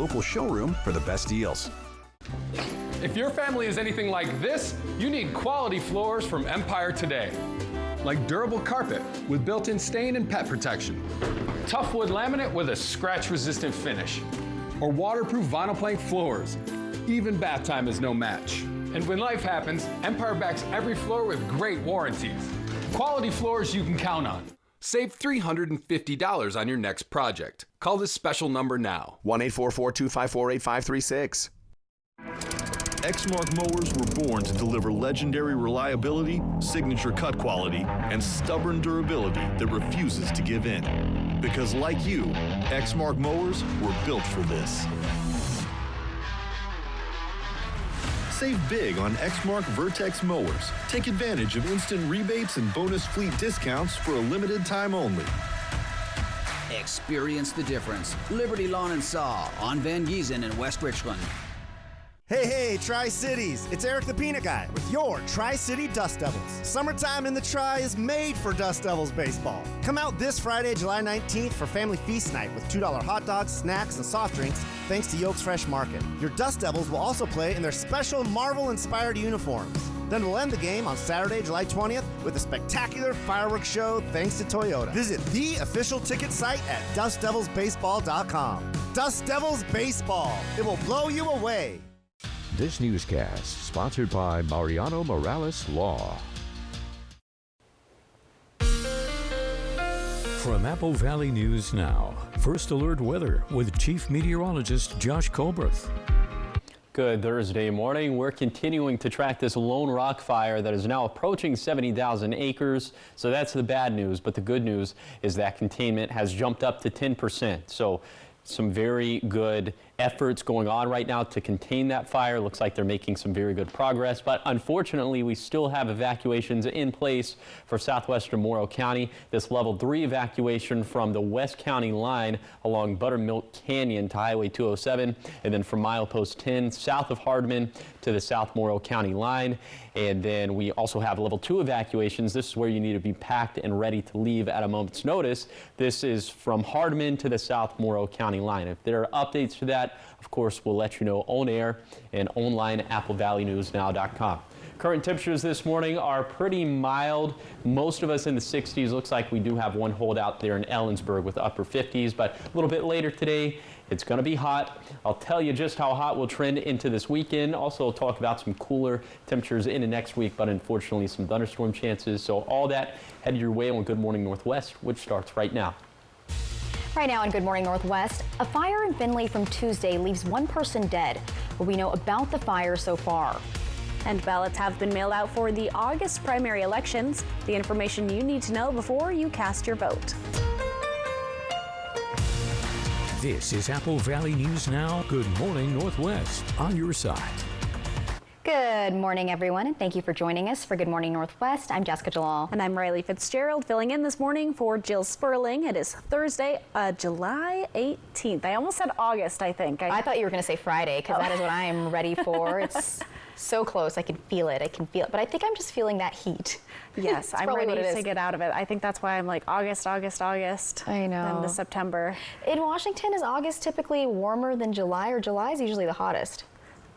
local showroom for the best deals. If your family is anything like this, you need quality floors from Empire today. Like durable carpet with built-in stain and pet protection, tough wood laminate with a scratch-resistant finish, or waterproof vinyl plank floors. Even bath time is no match. And when life happens, Empire backs every floor with great warranties. Quality floors you can count on. Save $350 on your next project. Call this special number now. 1-844-254-8536. Exmark mowers were born to deliver legendary reliability, signature cut quality, and stubborn durability that refuses to give in. Because like you, Exmark mowers were built for this. Save big on Exmark Vertex mowers. Take advantage of instant rebates and bonus fleet discounts for a limited time only. Experience the difference. Liberty Lawn and Saw on Van Giesen in West Richland. Hey, Tri-Cities! It's Eric the Peanut Guy with your Tri-City Dust Devils. Summertime in the Tri is made for Dust Devils baseball. Come out this Friday, July 19th for Family Feast Night with $2 hot dogs, snacks, and soft drinks thanks to Yolks Fresh Market. Your Dust Devils will also play in their special Marvel-inspired uniforms. Then we'll end the game on Saturday, July 20th with a spectacular fireworks show thanks to Toyota. Visit the official ticket site at DustDevilsBaseball.com. Dust Devils Baseball. It will blow you away. This newscast sponsored by Mariano Morales Law. From Apple Valley News Now, First Alert Weather with Chief Meteorologist Josh Colberth. Good Thursday morning. We're continuing to track this Lone Rock fire that is now approaching 70,000 acres. So that's the bad news. But the good news is that containment has jumped up to 10%. So some very good efforts going on right now to contain that fire. Looks like they're making some very good progress, but unfortunately we still have evacuations in place for southwestern Morrow County. This level 3 evacuation from the West County line along Buttermilk Canyon to Highway 207, and then from milepost 10 south of Hardman to the South Morrow County line. And then we also have level 2 evacuations. This is where you need to be packed and ready to leave at a moment's notice. This is from Hardman to the South Morrow County line. If there are updates to that, of course, we'll let you know on air and online at AppleValleyNewsNow.com. Current temperatures this morning are pretty mild. Most of us in the 60s. Looks like we do have one holdout there in Ellensburg with upper 50s, but a little bit later today, it's going to be hot. I'll tell you just how hot we'll trend into this weekend. Also, I'll talk about some cooler temperatures into next week, but unfortunately some thunderstorm chances. So all that headed your way on Good Morning Northwest, which starts right now. Right now on Good Morning Northwest, a fire in Findlay from Tuesday leaves one person dead. What we know about the fire so far. And ballots have been mailed out for the August primary elections. The information you need to know before you cast your vote. This is Apple Valley News Now. Good Morning Northwest on your side. Good morning, everyone, and thank you for joining us for Good Morning Northwest. I'm Jessica Jalal. And I'm Riley Fitzgerald, filling in this morning for Jill Sperling. It is Thursday, July 18th. I almost said August, I think. I thought you were going to say Friday, because that is what I am ready for. It's so close. I can feel it. But I think I'm just feeling that heat. Yes, I'm ready to get out of it. I think that's why I'm like August. I know. Then to September. In Washington, is August typically warmer than July, or July is usually the hottest?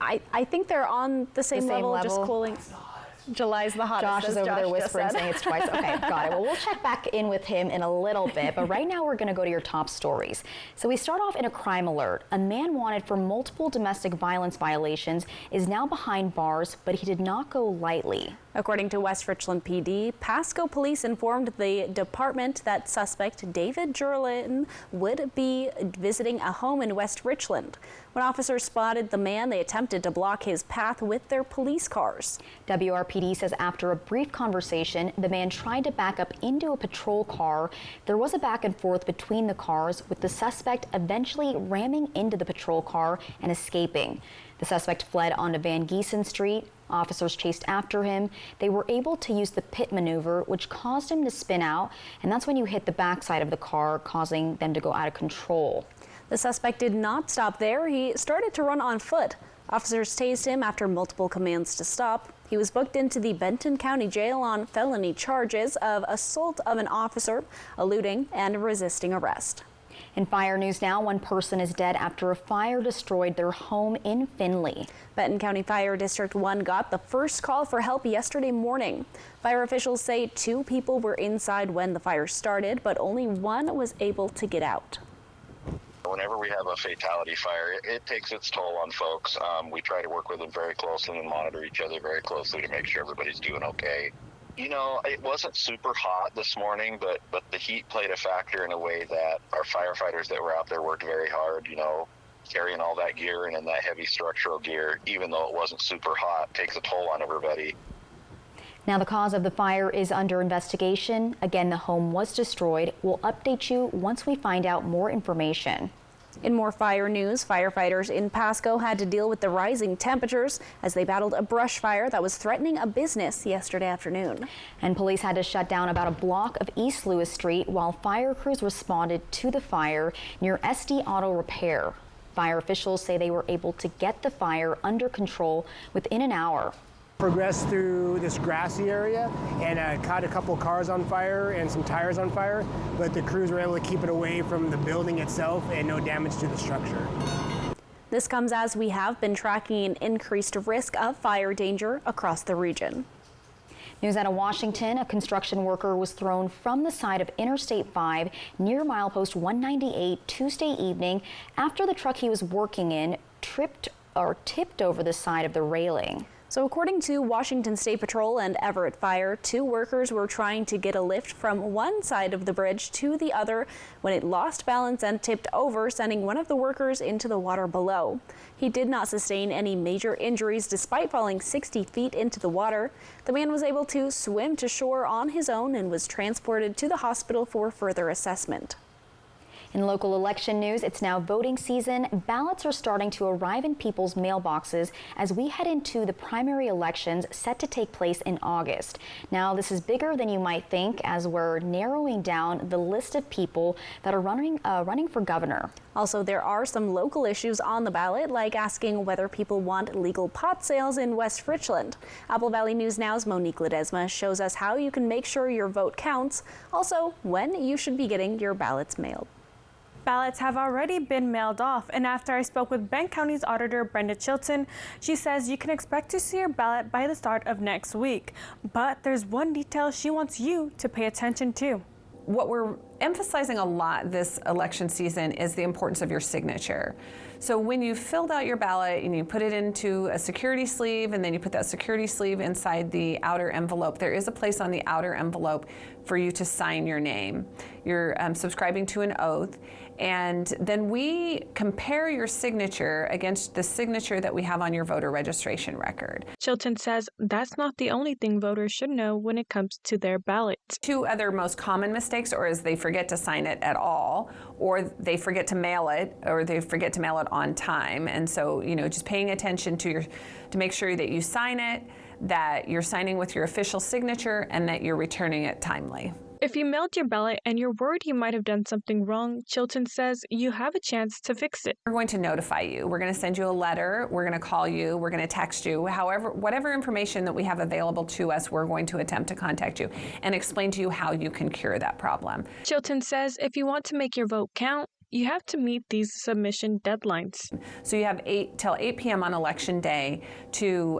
I think they're on the same level, just cooling. July's the hottest. Josh is over there whispering, saying it's twice. Okay, got it. Well, we'll check back in with him in a little bit, but right now we're going to go to your top stories. So we start off in a crime alert. A man wanted for multiple domestic violence violations is now behind bars, but he did not go lightly. According to West Richland PD, Pasco police informed the department that suspect David Jerlin would be visiting a home in West Richland. When officers spotted the man, they attempted to block his path with their police cars. WRPD says after a brief conversation, the man tried to back up into a patrol car. There was a back and forth between the cars, with the suspect eventually ramming into the patrol car and escaping. The suspect fled onto Van Giesen Street. Officers chased after him. They were able to use the pit maneuver, which caused him to spin out, and that's when you hit the backside of the car, causing them to go out of control. The suspect did not stop there. He started to run on foot. Officers tased him after multiple commands to stop. He was booked into the Benton County Jail on felony charges of assault of an officer, eluding, and resisting arrest. In fire news now, one person is dead after a fire destroyed their home in Findlay. Benton County Fire District 1 got the first call for help yesterday morning. Fire officials say 2 people were inside when the fire started, but only one was able to get out. Whenever we have a fatality fire, it takes its toll on folks. We try to work with them very closely and monitor each other very closely to make sure everybody's doing okay. You know, it wasn't super hot this morning, but the heat played a factor in a way that our firefighters that were out there worked very hard, you know, carrying all that gear and in that heavy structural gear, even though it wasn't super hot, takes a toll on everybody. Now, the cause of the fire is under investigation. Again, the home was destroyed. We'll update you once we find out more information. In more fire news, firefighters in Pasco had to deal with the rising temperatures as they battled a brush fire that was threatening a business yesterday afternoon. And police had to shut down about a block of East Lewis Street while fire crews responded to the fire near SD Auto Repair. Fire officials say they were able to get the fire under control within an hour. Progressed through this grassy area and caught a couple cars on fire and some tires on fire, but the crews were able to keep it away from the building itself and no damage to the structure. This comes as we have been tracking an increased risk of fire danger across the region. News out of Washington, a construction worker was thrown from the side of Interstate 5 near milepost 198 Tuesday evening after the truck he was working in tipped over the side of the railing. So according to Washington State Patrol and Everett Fire, 2 workers were trying to get a lift from one side of the bridge to the other when it lost balance and tipped over, sending one of the workers into the water below. He did not sustain any major injuries despite falling 60 feet into the water. The man was able to swim to shore on his own and was transported to the hospital for further assessment. In local election news, it's now voting season. Ballots are starting to arrive in people's mailboxes as we head into the primary elections set to take place in August. Now, this is bigger than you might think as we're narrowing down the list of people that are running for governor. Also, there are some local issues on the ballot, like asking whether people want legal pot sales in West Richland. Apple Valley News Now's Monique Ledesma shows us how you can make sure your vote counts, also when you should be getting your ballots mailed. Ballots have already been mailed off, and after I spoke with Benton County's auditor Brenda Chilton, she says you can expect to see your ballot by the start of next week. But there's one detail she wants you to pay attention to. What we're emphasizing a lot this election season is the importance of your signature. So when you filled out your ballot and you put it into a security sleeve and then you put that security sleeve inside the outer envelope, there is a place on the outer envelope for you to sign your name. You're subscribing to an oath, and then we compare your signature against the signature that we have on your voter registration record. Chilton says that's not the only thing voters should know when it comes to their ballots. 2 other most common mistakes is they forget to sign it at all, or they forget to mail it, or they forget to mail it on time. And so, you know, just paying attention to make sure that you sign it, that you're signing with your official signature, and that you're returning it timely. If you mailed your ballot and you're worried you might have done something wrong, Chilton says you have a chance to fix it. We're going to notify you. We're going to send you a letter. We're going to call you. We're going to text you. However, whatever information that we have available to us, we're going to attempt to contact you and explain to you how you can cure that problem. Chilton says if you want to make your vote count, you have to meet these submission deadlines. So you have till 8 p.m. on election day to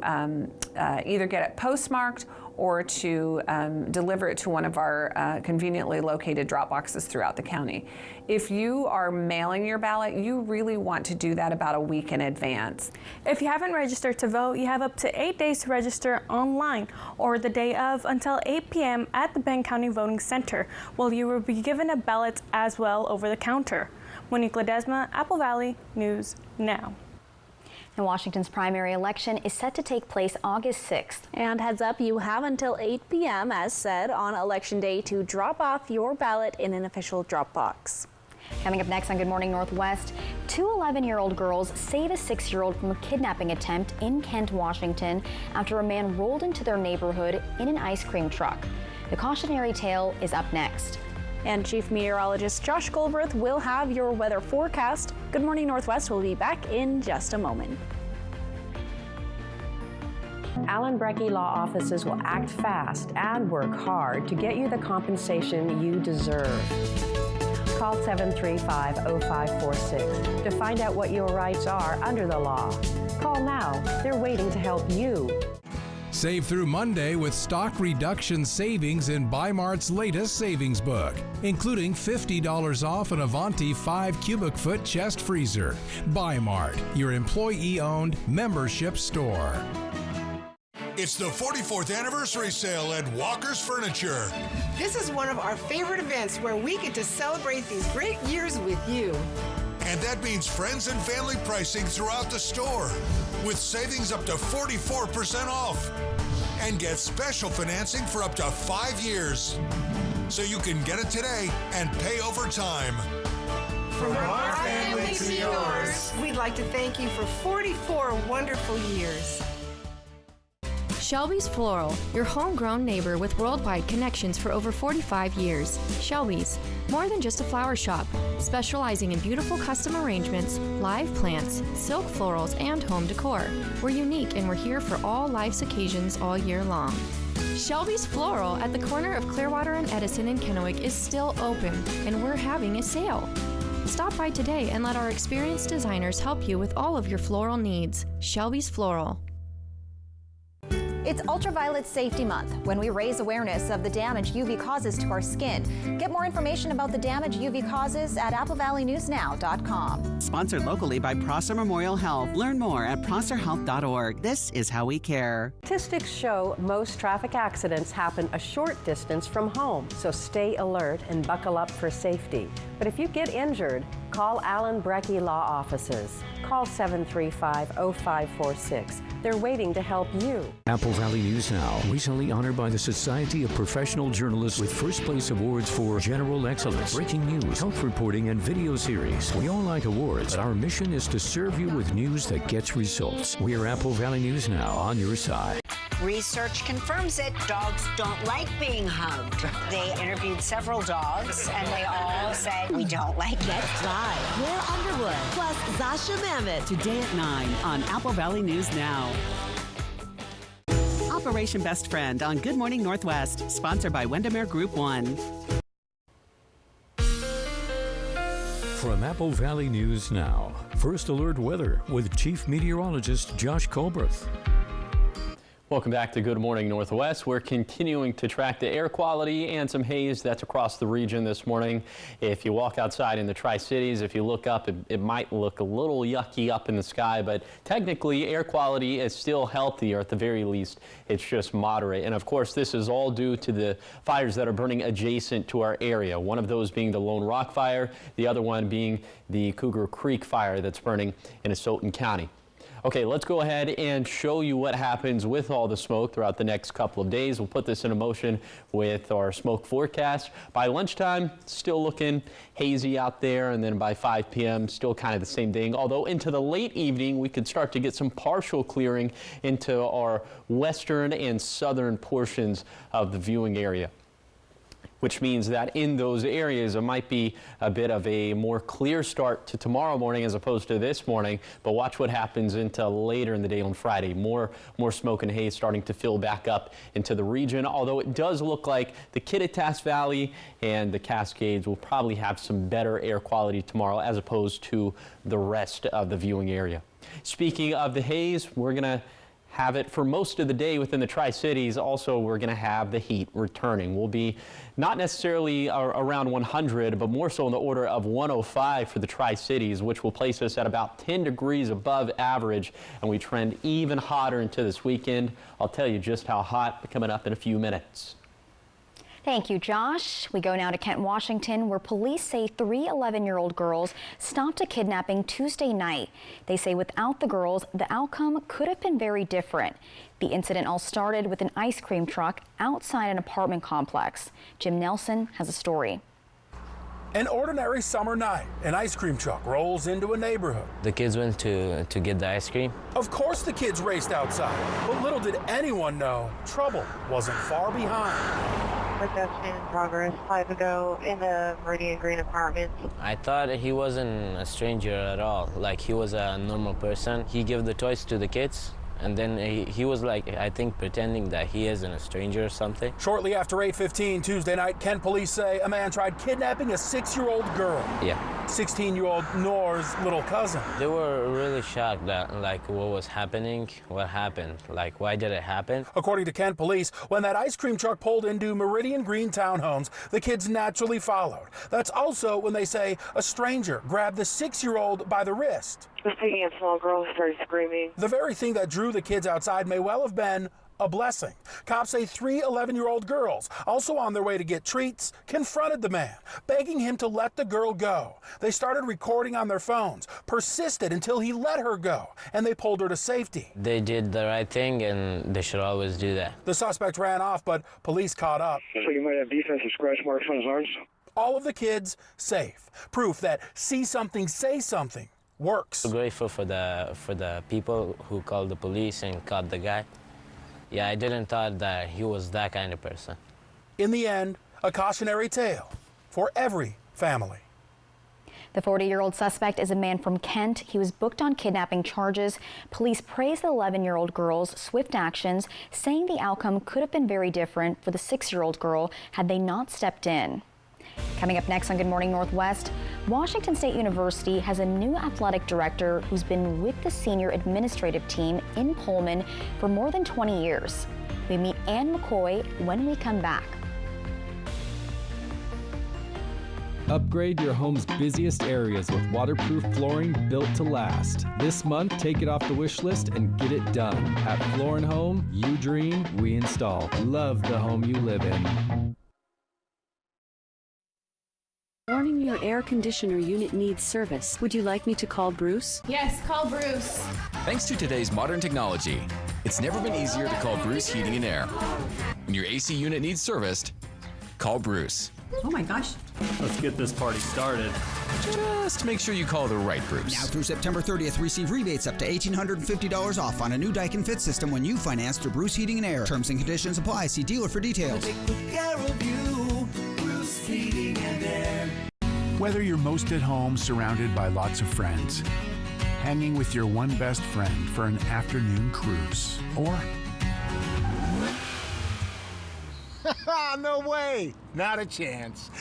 either get it postmarked or to deliver it to one of our conveniently located drop boxes throughout the county. If you are mailing your ballot, you really want to do that about a week in advance. If you haven't registered to vote, you have up to 8 days to register online or the day of until 8 p.m. at the Benton County Voting Center, while you will be given a ballot as well over the counter. Monique Ledesma, Apple Valley News Now. And Washington's primary election is set to take place August 6th. And heads up, you have until 8 p.m. as said on Election Day to drop off your ballot in an official drop box. Coming up next on Good Morning Northwest, 2 11-year-old girls save a 6-year-old from a kidnapping attempt in Kent, Washington after a man rolled into their neighborhood in an ice cream truck. The cautionary tale is up next. And Chief Meteorologist Josh Goldberth will have your weather forecast. Good Morning Northwest will be back in just a moment. Allen Brecky Law Offices will act fast and work hard to get you the compensation you deserve. Call 735-0546 to find out what your rights are under the law. Call now. They're waiting to help you. Save through Monday with stock reduction savings in Bi-Mart's latest savings book, including $50 off an Avanti 5 cubic foot chest freezer. Bi-Mart, your employee-owned membership store. It's the 44th anniversary sale at Walker's Furniture. This is one of our favorite events where we get to celebrate these great years with you. And that means friends and family pricing throughout the store, with savings up to 44% off. And get special financing for up to 5 years. So you can get it today and pay over time. From our family to yours, we'd like to thank you for 44 wonderful years. Shelby's Floral, your homegrown neighbor with worldwide connections for over 45 years. Shelby's, more than just a flower shop, specializing in beautiful custom arrangements, live plants, silk florals, and home decor. We're unique and we're here for all life's occasions all year long. Shelby's Floral at the corner of Clearwater and Edison in Kennewick is still open, and we're having a sale. Stop by today and let our experienced designers help you with all of your floral needs. Shelby's Floral. It's Ultraviolet Safety Month, when we raise awareness of the damage UV causes to our skin. Get more information about the damage UV causes at applevalleynewsnow.com. Sponsored locally by Prosser Memorial Health. Learn more at prosserhealth.org. This is how we care. Statistics show most traffic accidents happen a short distance from home, so stay alert and buckle up for safety. But if you get injured, call Allen Brecky Law Offices. Call 735-0546. They're waiting to help you. Apple Valley News Now, recently honored by the Society of Professional Journalists with first place awards for general excellence, breaking news, health reporting, and video series. We all like awards, but our mission is to serve you with news that gets results. We are Apple Valley News Now, on your side. Research confirms it. Dogs don't like being hugged. They interviewed several dogs, and they all said, we don't like it. Let's fly. Will Underwood plus Zasha Mammoth. Today at 9 on Apple Valley News Now. Operation Best Friend on Good Morning Northwest, sponsored by Windermere Group 1. From Apple Valley News Now, First Alert Weather with Chief Meteorologist Josh Colbreth. Welcome back to Good Morning Northwest. We're continuing to track the air quality and some haze that's across the region this morning. If you walk outside in the Tri-Cities, if you look up, it might look a little yucky up in the sky, but technically air quality is still healthy, or at the very least, it's just moderate. And of course, this is all due to the fires that are burning adjacent to our area. One of those being the Lone Rock Fire, the other one being the Cougar Creek Fire that's burning in Asotin County. Okay, let's go ahead and show you what happens with all the smoke throughout the next couple of days. We'll put this into motion with our smoke forecast. By lunchtime, still looking hazy out there, and then by 5 p.m., still kind of the same thing. Although into the late evening, we could start to get some partial clearing into our western and southern portions of the viewing area, which means that in those areas, it might be a bit of a more clear start to tomorrow morning as opposed to this morning. But watch what happens into later in the day on Friday. More smoke and haze starting to fill back up into the region, although it does look like the Kittitas Valley and the Cascades will probably have some better air quality tomorrow as opposed to the rest of the viewing area. Speaking of the haze, we're going to have it for most of the day within the Tri-Cities. Also, we're going to have the heat returning. We'll be not necessarily around 100, but more so in the order of 105 for the Tri-Cities, which will place us at about 10 degrees above average, and we trend even hotter into this weekend. I'll tell you just how hot coming up in a few minutes. Thank you, Josh. We go now to Kent, Washington, where police say 3 11-year-old girls stopped a kidnapping Tuesday night. They say without the girls, the outcome could have been very different. The incident all started with an ice cream truck outside an apartment complex. Jim Nelson has a story. An ordinary summer night, an ice cream truck rolls into a neighborhood. The kids went to get the ice cream. Of course the kids raced outside, but little did anyone know trouble wasn't far behind. Production in progress 5 ago in the Meridian Green apartments. I thought he wasn't a stranger at all, like he was a normal person. He gave the toys to the kids And then he was like, I think, pretending that he isn't a stranger or something. Shortly after 8:15 Tuesday night, Kent police say a man tried kidnapping a 6-year-old girl. Yeah. 16-year-old Noor's little cousin. They were really shocked that, like, what was happening, what happened, like, why did it happen? According to Kent police, when that ice cream truck pulled into Meridian Green townhomes, the kids naturally followed. That's also when they say a stranger grabbed the 6-year-old by the wrist. I was picking up small girls, started screaming. The very thing that drew the kids outside may well have been a blessing. Cops say 3 11-year-old girls, also on their way to get treats, confronted the man, begging him to let the girl go. They started recording on their phones, persisted until he let her go, and they pulled her to safety. They did the right thing, and they should always do that. The suspect ran off, but police caught up. So you might have defensive scratch marks on his arms? All of the kids safe. Proof that see something, say something works. I'm grateful for the people who called the police and caught the guy. Yeah, I didn't thought that he was that kind of person. In the end, a cautionary tale for every family. The 40-year-old suspect is a man from Kent. He was booked on kidnapping charges. Police praised the 11-year-old girl's swift actions, saying the outcome could have been very different for the 6-year-old girl had they not stepped in. Coming up next on Good Morning Northwest, Washington State University has a new athletic director who's been with the senior administrative team in Pullman for more than 20 years. We meet Ann McCoy when we come back. Upgrade your home's busiest areas with waterproof flooring built to last. This month, take it off the wish list and get it done. At Floor & Home, you dream, we install. Love the home you live in. Warning, your air conditioner unit needs service. Would you like me to call Bruce? Yes, call Bruce. Thanks to today's modern technology, it's never been easier to call Bruce Heating and Air. When your AC unit needs serviced, call Bruce. Oh my gosh. Let's get this party started. Just make sure you call the right Bruce. Now through September 30th, receive rebates up to $1,850 off on a new Daikin Fit system when you finance through Bruce Heating and Air. Terms and conditions apply. See dealer for details. Whether you're most at home surrounded by lots of friends, hanging with your one best friend for an afternoon cruise, or... No way! Not a chance.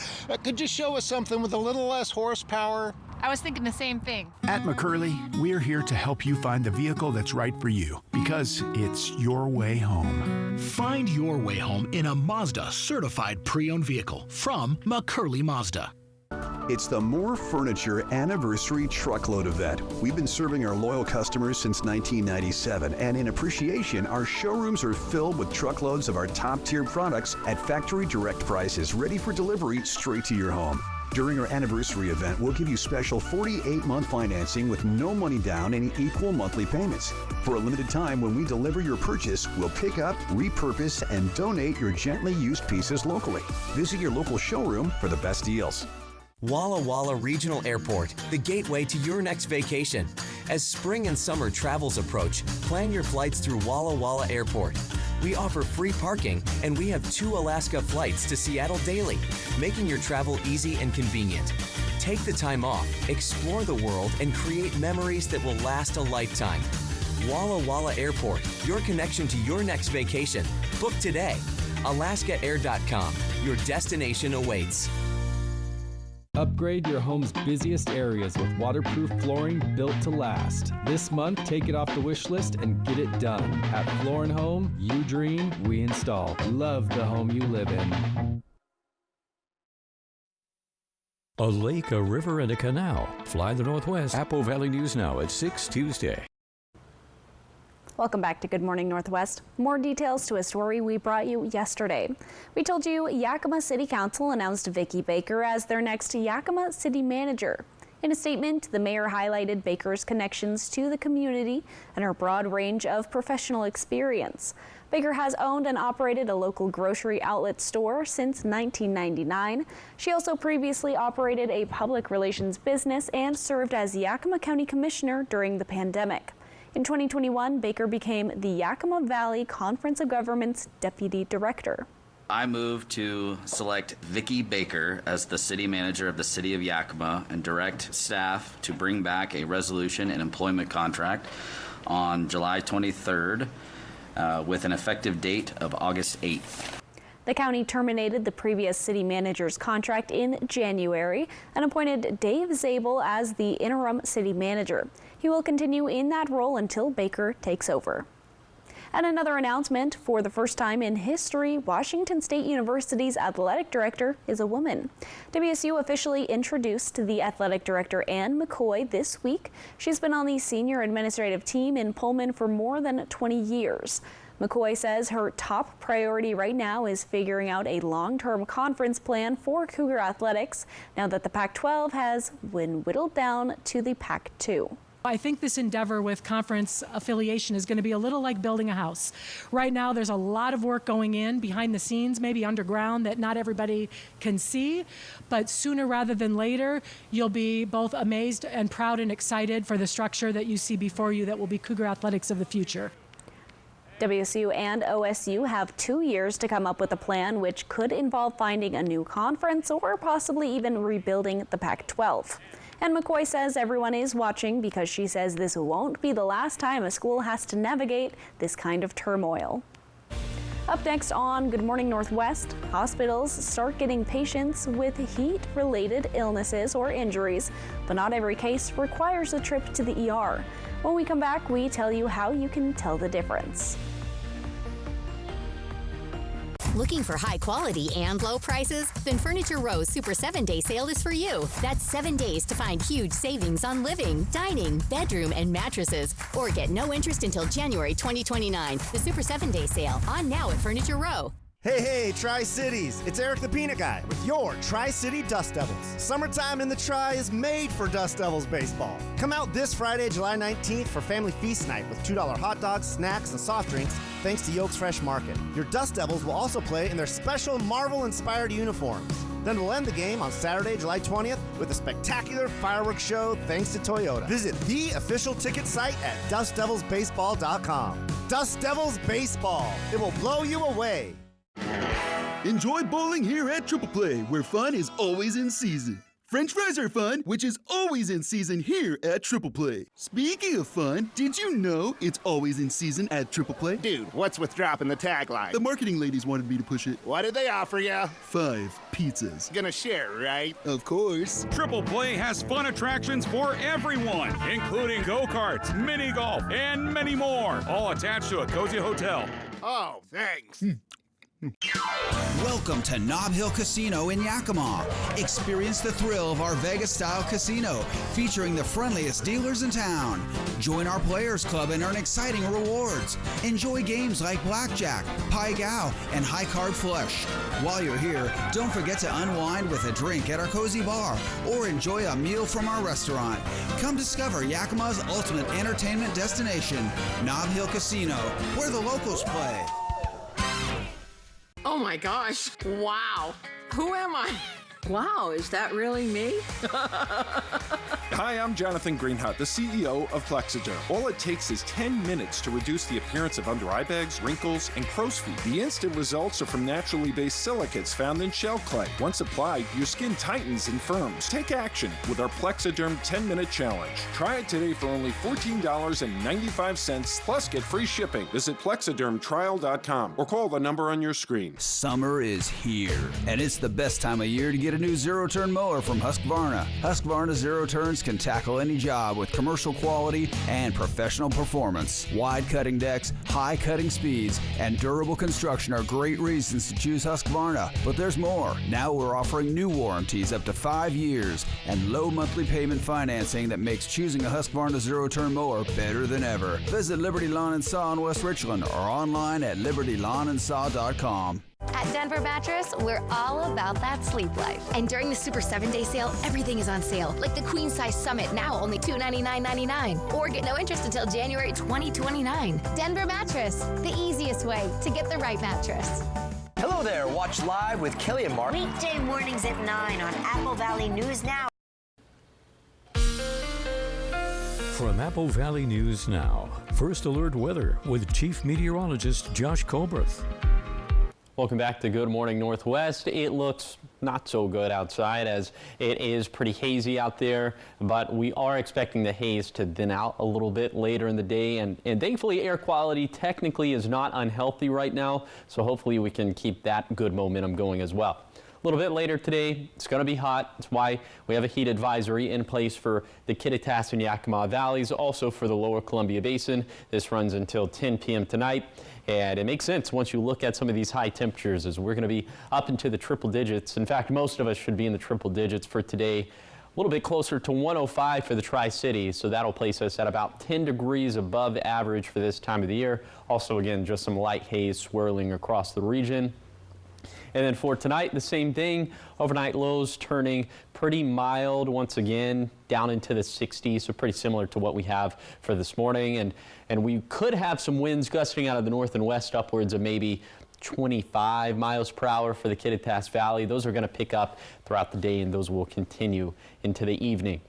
Could you show us something with a little less horsepower? I was thinking the same thing. At McCurley, we're here to help you find the vehicle that's right for you, because it's your way home. Find your way home in a Mazda certified pre-owned vehicle from McCurley Mazda. It's the More Furniture Anniversary Truckload event. We've been serving our loyal customers since 1997, and in appreciation, our showrooms are filled with truckloads of our top-tier products at factory direct prices, ready for delivery straight to your home. During our anniversary event, we'll give you special 48-month financing with no money down and equal monthly payments. For a limited time, when we deliver your purchase, we'll pick up, repurpose, and donate your gently used pieces locally. Visit your local showroom for the best deals. Walla Walla Regional Airport, the gateway to your next vacation. As spring and summer travels approach, plan your flights through Walla Walla Airport. We offer free parking, and we have 2 Alaska flights to Seattle daily, making your travel easy and convenient. Take the time off, explore the world, and create memories that will last a lifetime. Walla Walla Airport, your connection to your next vacation. Book today. AlaskaAir.com. Your destination awaits. Upgrade your home's busiest areas with waterproof flooring built to last. This month, take it off the wish list and get it done. At Floor & Home, you dream, we install. Love the home you live in. A lake, a river, and a canal. Fly the Northwest. Apple Valley News Now at 6 Tuesday. Welcome back to Good Morning Northwest. More details to a story we brought you yesterday. We told you Yakima City Council announced Vicki Baker as their next Yakima City Manager. In a statement, the mayor highlighted Baker's connections to the community and her broad range of professional experience. Baker has owned and operated a local grocery outlet store since 1999. She also previously operated a public relations business and served as Yakima County Commissioner during the pandemic. In 2021, Baker became the Yakima Valley Conference of Governments Deputy Director. I move to select Vicki Baker as the city manager of the city of Yakima and direct staff to bring back a resolution and employment contract on July 23rd with an effective date of August 8th. The county terminated the previous city manager's contract in January and appointed Dave Zabel as the interim city manager. He will continue in that role until Baker takes over. And another announcement, for the first time in history, Washington State University's athletic director is a woman. WSU officially introduced the athletic director, Ann McCoy, this week. She's been on the senior administrative team in Pullman for more than 20 years. McCoy says her top priority right now is figuring out a long-term conference plan for Cougar athletics now that the Pac-12 has been whittled down to the Pac-2. I think this endeavor with conference affiliation is going to be a little like building a house. Right now, there's a lot of work going in behind the scenes, maybe underground, that not everybody can see. But sooner rather than later, you'll be both amazed and proud and excited for the structure that you see before you that will be Cougar athletics of the future. WSU and OSU have 2 years to come up with a plan, which could involve finding a new conference or possibly even rebuilding the Pac-12. And McCoy says everyone is watching because she says this won't be the last time a school has to navigate this kind of turmoil. Up next on Good Morning Northwest, hospitals start getting patients with heat-related illnesses or injuries, but not every case requires a trip to the ER. When we come back, we tell you how you can tell the difference. Looking for high quality and low prices? Then Furniture Row's Super 7-Day Sale is for you. That's 7 days to find huge savings on living, dining, bedroom, and mattresses. Or get no interest until January 2029. The Super 7-Day Sale, on now at Furniture Row. Hey, Tri-Cities, it's Eric the Peanut Guy with your Tri-City Dust Devils. Summertime in the Tri is made for Dust Devils baseball. Come out this Friday, July 19th for Family Feast Night with $2 hot dogs, snacks, and soft drinks thanks to Yolks Fresh Market. Your Dust Devils will also play in their special Marvel-inspired uniforms. Then we'll end the game on Saturday, July 20th with a spectacular fireworks show thanks to Toyota. Visit the official ticket site at DustDevilsBaseball.com. Dust Devils Baseball. It will blow you away. Enjoy bowling here at Triple Play, where fun is always in season. French fries are fun, which is always in season here at Triple Play. Speaking of fun, did you know it's always in season at Triple Play? Dude, what's with dropping the tagline? The marketing ladies wanted me to push it. What did they offer you? 5 pizzas. Gonna share, right? Of course. Triple Play has fun attractions for everyone, including go-karts, mini golf, and many more, all attached to a cozy hotel. Oh, thanks. Welcome to Nob Hill Casino in Yakima. Experience the thrill of our Vegas-style casino, featuring the friendliest dealers in town. Join our Players Club and earn exciting rewards. Enjoy games like Blackjack, Pai Gow, and High Card Flush. While you're here, don't forget to unwind with a drink at our cozy bar or enjoy a meal from our restaurant. Come discover Yakima's ultimate entertainment destination, Nob Hill Casino, where the locals play. Oh my gosh, wow. Who am I? Wow, is that really me? Hi, I'm Jonathan Greenhut, the CEO of Plexiderm. All it takes is 10 minutes to reduce the appearance of under eye bags, wrinkles, and crow's feet. The instant results are from naturally based silicates found in shell clay. Once applied, your skin tightens and firms. Take action with our Plexiderm 10-minute challenge. Try it today for only $14.95 plus get free shipping. Visit plexidermtrial.com or call the number on your screen. Summer is here, and it's the best time of year to get a new zero-turn mower from Husqvarna. Husqvarna Zero Turns can tackle any job with commercial quality and professional performance. Wide cutting decks, high cutting speeds, and durable construction are great reasons to choose Husqvarna. But there's more. Now we're offering new warranties up to 5 years and low monthly payment financing that makes choosing a Husqvarna Zero-Turn mower better than ever. Visit Liberty Lawn and Saw in West Richland or online at libertylawnandsaw.com. At Denver Mattress, we're all about that sleep life. And during the Super 7-Day Sale, everything is on sale. Like the Queen Size Summit, now only $299.99. Or get no interest until January 2029. Denver Mattress, the easiest way to get the right mattress. Hello there. Watch live with Kelly and Mark. Weekday mornings at 9 on Apple Valley News Now. From Apple Valley News Now, First Alert Weather with Chief Meteorologist Josh Colbreth. Welcome back to Good Morning Northwest. It looks not so good outside as it is pretty hazy out there, but we are expecting the haze to thin out a little bit later in the day, and thankfully air quality technically is not unhealthy right now, so hopefully we can keep that good momentum going as well. A little bit later today, it's going to be hot. That's why we have a heat advisory in place for the Kittitas and Yakima valleys, also for the lower Columbia Basin. This runs until 10 p.m. tonight. And it makes sense once you look at some of these high temperatures, as we're going to be up into the triple digits. In fact, most of us should be in the triple digits for today. A little bit closer to 105 for the Tri-Cities, so that'll place us at about 10 degrees above average for this time of the year. Also, again, just some light haze swirling across the region. And then for tonight, the same thing. Overnight lows turning pretty mild once again, down into the 60s, so pretty similar to what we have for this morning. And we could have some winds gusting out of the north and west upwards of maybe 25 miles per hour for the Kittitas Valley. Those are going to pick up throughout the day, and those will continue into the evening.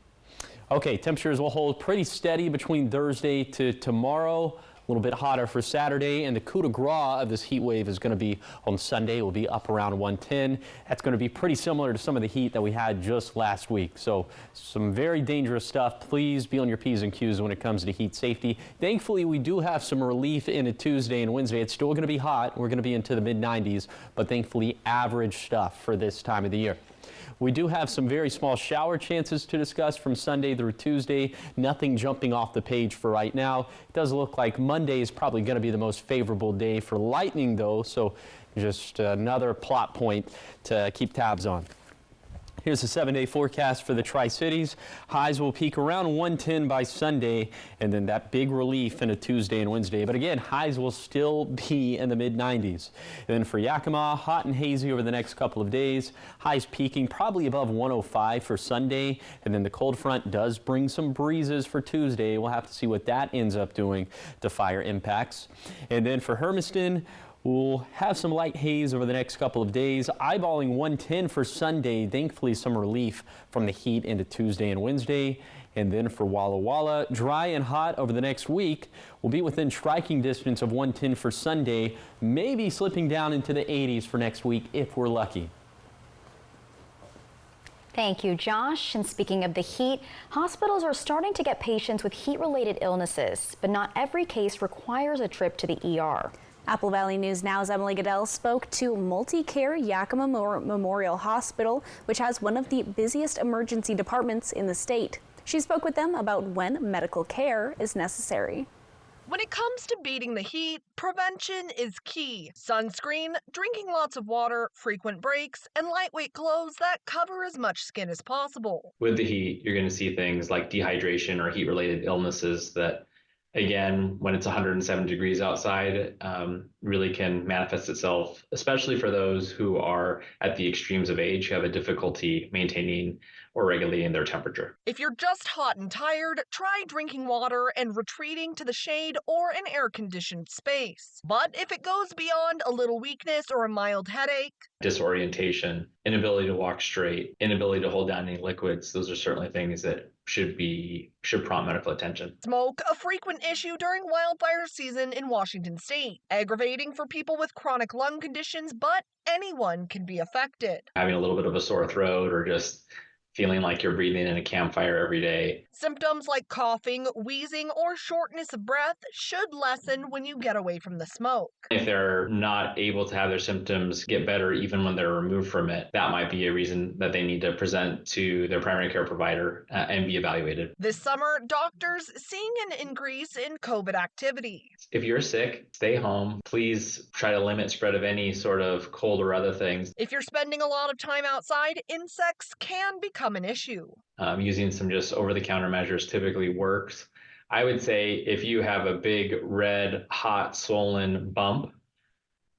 Okay, temperatures will hold pretty steady between Thursday to tomorrow. A little bit hotter for Saturday, and the coup de grace of this heat wave is going to be on Sunday. It will be up around 110. That's going to be pretty similar to some of the heat that we had just last week. So some very dangerous stuff. Please be on your P's and Q's when it comes to heat safety. Thankfully, we do have some relief into Tuesday and Wednesday. It's still going to be hot. We're going to be into the mid-90s, but thankfully average stuff for this time of the year. We do have some very small shower chances to discuss from Sunday through Tuesday. Nothing jumping off the page for right now. It does look like Monday is probably going to be the most favorable day for lightning, though, so just another plot point to keep tabs on. Here's the 7-day forecast for the Tri-Cities. Highs will peak around 110 by Sunday, and then that big relief into Tuesday and Wednesday. But again, highs will still be in the mid-90s. And then for Yakima, hot and hazy over the next couple of days. Highs peaking probably above 105 for Sunday. And then the cold front does bring some breezes for Tuesday. We'll have to see what that ends up doing to fire impacts. And then for Hermiston, we'll have some light haze over the next couple of days, eyeballing 110 for Sunday. Thankfully, some relief from the heat into Tuesday and Wednesday. And then for Walla Walla, dry and hot over the next week. We'll be within striking distance of 110 for Sunday, maybe slipping down into the 80s for next week if we're lucky. Thank you, Josh. And speaking of the heat, hospitals are starting to get patients with heat-related illnesses, but not every case requires a trip to the ER. Apple Valley News Now's Emily Goodell spoke to Multicare Yakima Memorial Hospital, which has one of the busiest emergency departments in the state. She spoke with them about when medical care is necessary. When it comes to beating the heat, prevention is key. Sunscreen, drinking lots of water, frequent breaks, and lightweight clothes that cover as much skin as possible. With the heat, you're going to see things like dehydration or heat-related illnesses that, again, when it's 107 degrees outside, really can manifest itself, especially for those who are at the extremes of age, who have a difficulty maintaining or regulating their temperature. If you're just hot and tired, try drinking water and retreating to the shade or an air-conditioned space. But if it goes beyond a little weakness or a mild headache, disorientation, inability to walk straight, inability to hold down any liquids, those are certainly things that should prompt medical attention. Smoke, a frequent issue during wildfire season in Washington state. Aggravating for people with chronic lung conditions, but anyone can be affected. Having a little bit of a sore throat or just feeling like you're breathing in a campfire every day. Symptoms like coughing, wheezing, or shortness of breath should lessen when you get away from the smoke. If they're not able to have their symptoms get better even when they're removed from it, that might be a reason that they need to present to their primary care provider and be evaluated. This summer, doctors seeing an increase in COVID activity. If you're sick, stay home. Please try to limit spread of any sort of cold or other things. If you're spending a lot of time outside, insects can become an issue. Using some just over-the-counter measures typically works. I would say if you have a big red, hot, swollen bump,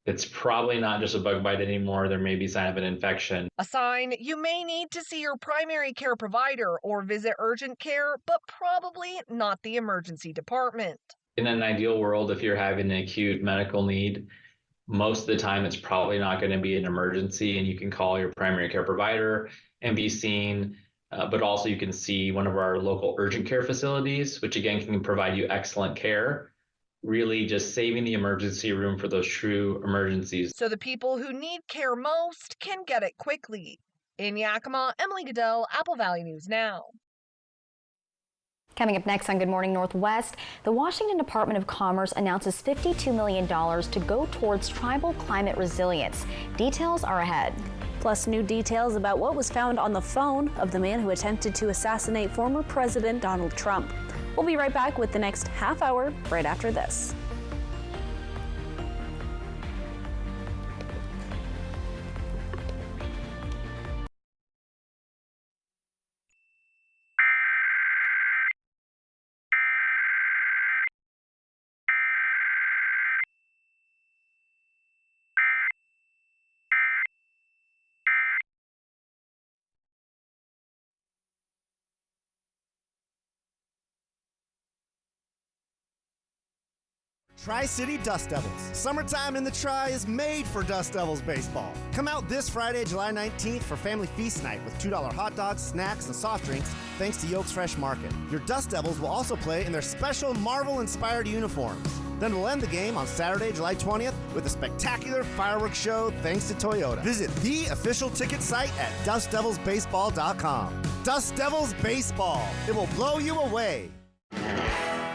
it's probably not just a bug bite anymore. There may be sign of an infection. A sign you may need to see your primary care provider or visit urgent care, but probably not the emergency department. In an ideal world, if you're having an acute medical need, most of the time it's probably not going to be an emergency and you can call your primary care provider and be seen. But also you can see one of our local urgent care facilities, which again can provide you excellent care really just saving the emergency room for those true emergencies. So the people who need care most can get it quickly. In Yakima, Emily Goodell, Apple Valley News Now. Coming up next on Good Morning Northwest, the Washington Department of Commerce announces $52 million to go towards tribal climate resilience. Details are ahead. Plus, new details about what was found on the phone of the man who attempted to assassinate former President Donald Trump. We'll be right back with the next half hour right after this. Tri-City Dust Devils. Summertime in the Tri is made for Dust Devils baseball. Come out this Friday, July 19th for Family Feast Night with $2 hot dogs, snacks, and soft drinks thanks to Yolks Fresh Market. Your Dust Devils will also play in their special Marvel-inspired uniforms. Then we'll end the game on Saturday, July 20th with a spectacular fireworks show thanks to Toyota. Visit the official ticket site at DustDevilsBaseball.com. Dust Devils Baseball. It will blow you away.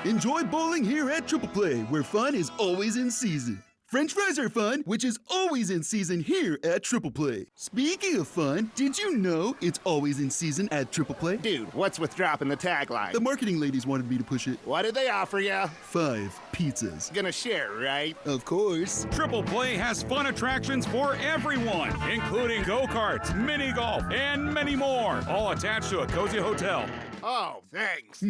Enjoy bowling here at Triple Play, where fun is always in season. French fries are fun, which is always in season here at Triple Play. Speaking of fun, did you know it's always in season at Triple Play? Dude, what's with dropping the tagline? The marketing ladies wanted me to push it. What did they offer you? 5 pizzas. Gonna share, right? Of course. Triple Play has fun attractions for everyone, including go-karts, mini golf, and many more, all attached to a cozy hotel. Oh, thanks.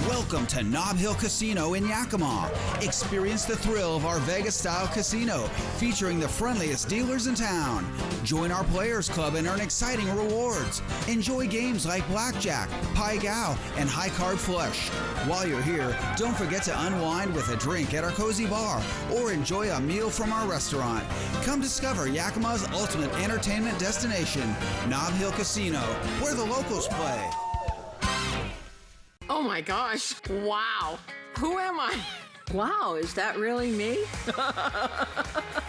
Welcome to Nob Hill Casino in Yakima. Experience the thrill of our Vegas-style casino, featuring the friendliest dealers in town. Join our Players Club and earn exciting rewards. Enjoy games like Blackjack, Pai Gow, and High Card Flush. While you're here, don't forget to unwind with a drink at our cozy bar or enjoy a meal from our restaurant. Come discover Yakima's ultimate entertainment destination, Nob Hill Casino, where the locals play. Oh my gosh. Wow. Who am I? Wow, is that really me?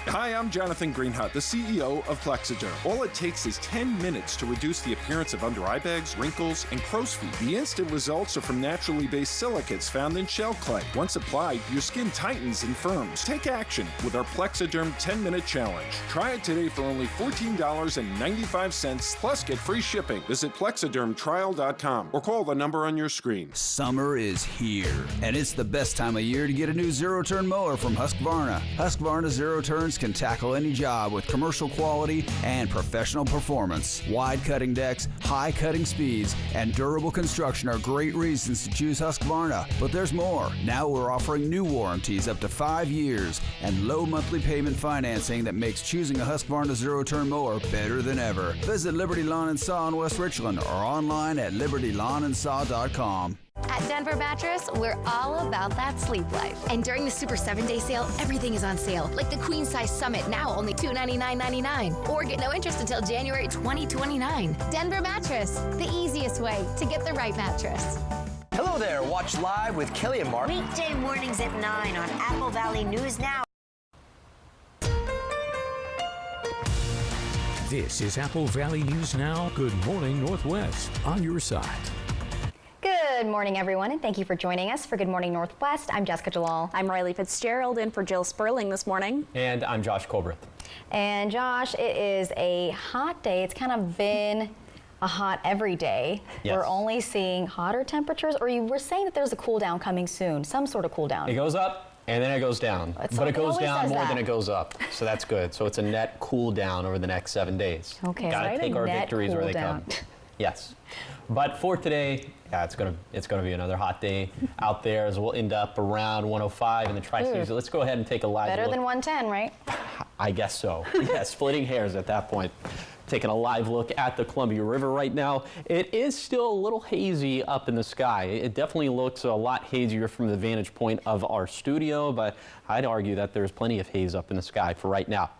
Hi, I'm Jonathan Greenhut, the CEO of Plexiderm. All it takes is 10 minutes to reduce the appearance of under eye bags, wrinkles, and crow's feet. The instant results are from naturally based silicates found in shell clay. Once applied, your skin tightens and firms. Take action with our Plexiderm 10-minute challenge. Try it today for only $14.95 plus get free shipping. Visit plexidermtrial.com or call the number on your screen. Summer is here, and it's the best time of year to get a new zero-turn mower from Husqvarna. Husqvarna Zero Turns can tackle any job with commercial quality and professional performance. Wide cutting decks, high cutting speeds, and durable construction are great reasons to choose Husqvarna. But there's more. Now we're offering new warranties up to 5 years and low monthly payment financing that makes choosing a Husqvarna Zero-Turn mower better than ever. Visit Liberty Lawn and Saw in West Richland or online at libertylawnandsaw.com. At Denver Mattress, we're all about that sleep life. And during the Super 7-Day sale, everything is on sale. Like the Queen Size Summit, now only $299.99. Or get no interest until January 2029. Denver Mattress, the easiest way to get the right mattress. Hello there. Watch live with Kelly and Mark. Weekday mornings at 9 on Apple Valley News Now. This is Apple Valley News Now. Good morning, Northwest. On your side. Good morning, everyone, and thank you for joining us for Good Morning Northwest. I'm Jessica Jalal. I'm Riley Fitzgerald in for Jill Sperling this morning. And I'm Josh Colbreth. And Josh, it is a hot day. It's kind of been a hot every day. Yes. We're only seeing hotter temperatures, or you were saying that there's a cool down coming soon, some sort of cool down. It goes up and then it goes down. But it goes down more than it goes up. So that's good. So it's a net cool down over the next 7 days. Okay. Gotta take our victories where they come. Yes. But for today, yeah, it's gonna be another hot day out there as we'll end up around 105 in the Tri-Cities. Let's go ahead and take a live look. Better than 110, right? I guess so. Yeah, splitting hairs at that point. Taking a live look at the Columbia River right now. It is still a little hazy up in the sky. It definitely looks a lot hazier from the vantage point of our studio, but I'd argue that there's plenty of haze up in the sky for right now.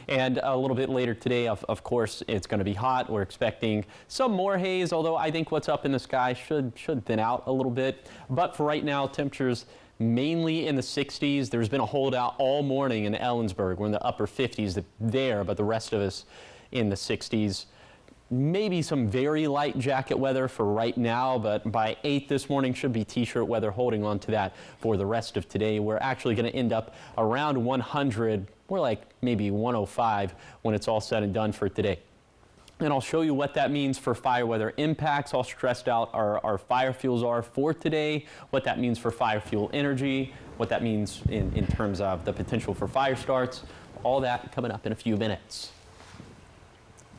And a little bit later today, of course, it's going to be hot. We're expecting some more haze, although I think what's up in the sky should thin out a little bit. But for right now, temperatures mainly in the 60s. There's been a holdout all morning in Ellensburg. We're in the upper 50s there, but the rest of us in the 60s. Maybe some very light jacket weather for right now, but by 8 this morning should be t-shirt weather, holding on to that for the rest of today. We're actually going to end up around 100, more like maybe 105 when it's all said and done for today. And I'll show you what that means for fire weather impacts. How stressed out our fire fuels are for today, what that means for fire fuel energy, what that means in terms of the potential for fire starts. All that coming up in a few minutes.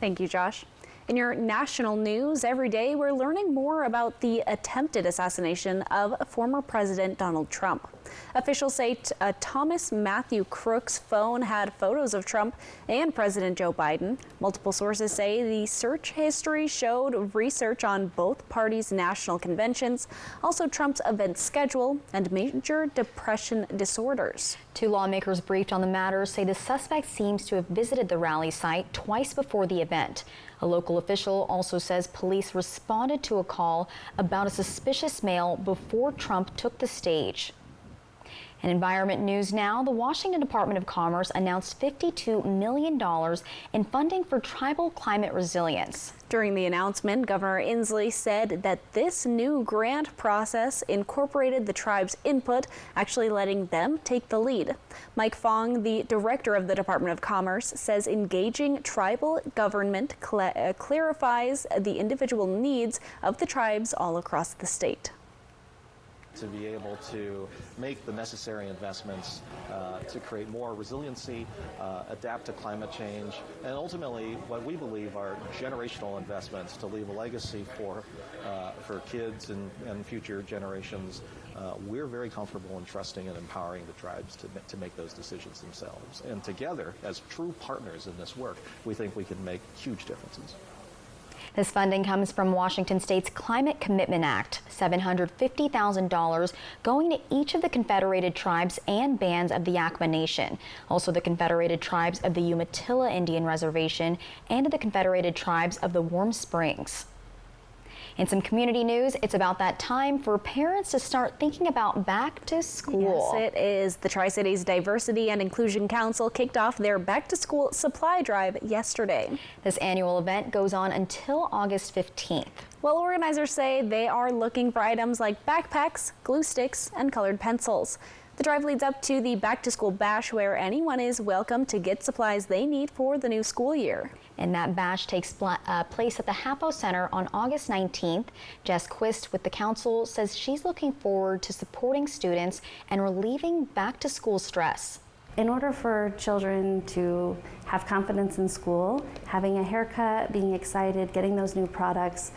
Thank you, Josh. In your national news, every day we're learning more about the attempted assassination of former President Donald Trump. Officials say Thomas Matthew Crook's phone had photos of Trump and President Joe Biden. Multiple sources say the search history showed research on both parties' national conventions, also Trump's event schedule, and major depression disorders. 2 lawmakers briefed on the matter say the suspect seems to have visited the rally site twice before the event. A local official also says police responded to a call about a suspicious male before Trump took the stage. In environment news now, the Washington Department of Commerce announced $52 million in funding for tribal climate resilience. During the announcement, Governor Inslee said that this new grant process incorporated the tribe's input, actually letting them take the lead. Mike Fong, the director of the Department of Commerce, says engaging tribal government clarifies the individual needs of the tribes all across the state. To be able to make the necessary investments to create more resiliency, adapt to climate change, and ultimately what we believe are generational investments to leave a legacy for kids and future generations. We're very comfortable in trusting and empowering the tribes to make those decisions themselves. And together, as true partners in this work, we think we can make huge differences. This funding comes from Washington State's Climate Commitment Act, $750,000 going to each of the Confederated Tribes and bands of the Yakama Nation, also the Confederated Tribes of the Umatilla Indian Reservation and to the Confederated Tribes of the Warm Springs. In some community news, it's about that time for parents to start thinking about back to school. Yes, it is. The Tri-Cities Diversity and Inclusion Council kicked off their back to school supply drive yesterday. This annual event goes on until August 15th. Well, organizers say they are looking for items like backpacks, glue sticks, and colored pencils. The drive leads up to the Back to School Bash, where anyone is welcome to get supplies they need for the new school year. And that bash takes place at the Hapo Center on August 19th. Jess Quist with the council says she's looking forward to supporting students and relieving back to school stress. In order for children to have confidence in school, having a haircut, being excited, getting those new products,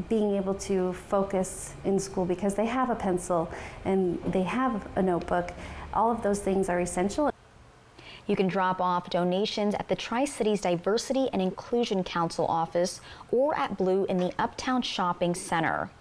being able to focus in school because they have a pencil and they have a notebook, all of those things are essential. You can drop off donations at the Tri-Cities Diversity and Inclusion Council office or at Blue in the Uptown Shopping Center.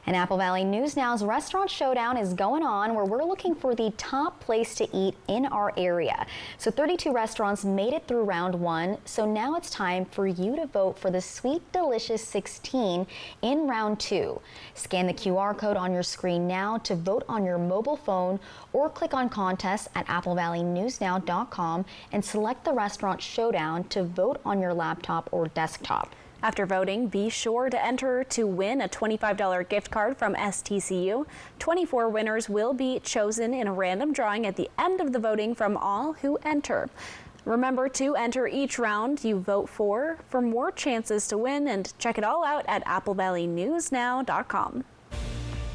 And Apple Valley News Now's Restaurant Showdown is going on, where we're looking for the top place to eat in our area. So 32 restaurants made it through round 1, so now it's time for you to vote for the Sweet Delicious 16 in round 2. Scan the QR code on your screen now to vote on your mobile phone, or click on contests at applevalleynewsnow.com and select the Restaurant Showdown to vote on your laptop or desktop. After voting, be sure to enter to win a $25 gift card from STCU. 24 winners will be chosen in a random drawing at the end of the voting from all who enter. Remember to enter each round you vote for more chances to win, and check it all out at applevalleynewsnow.com.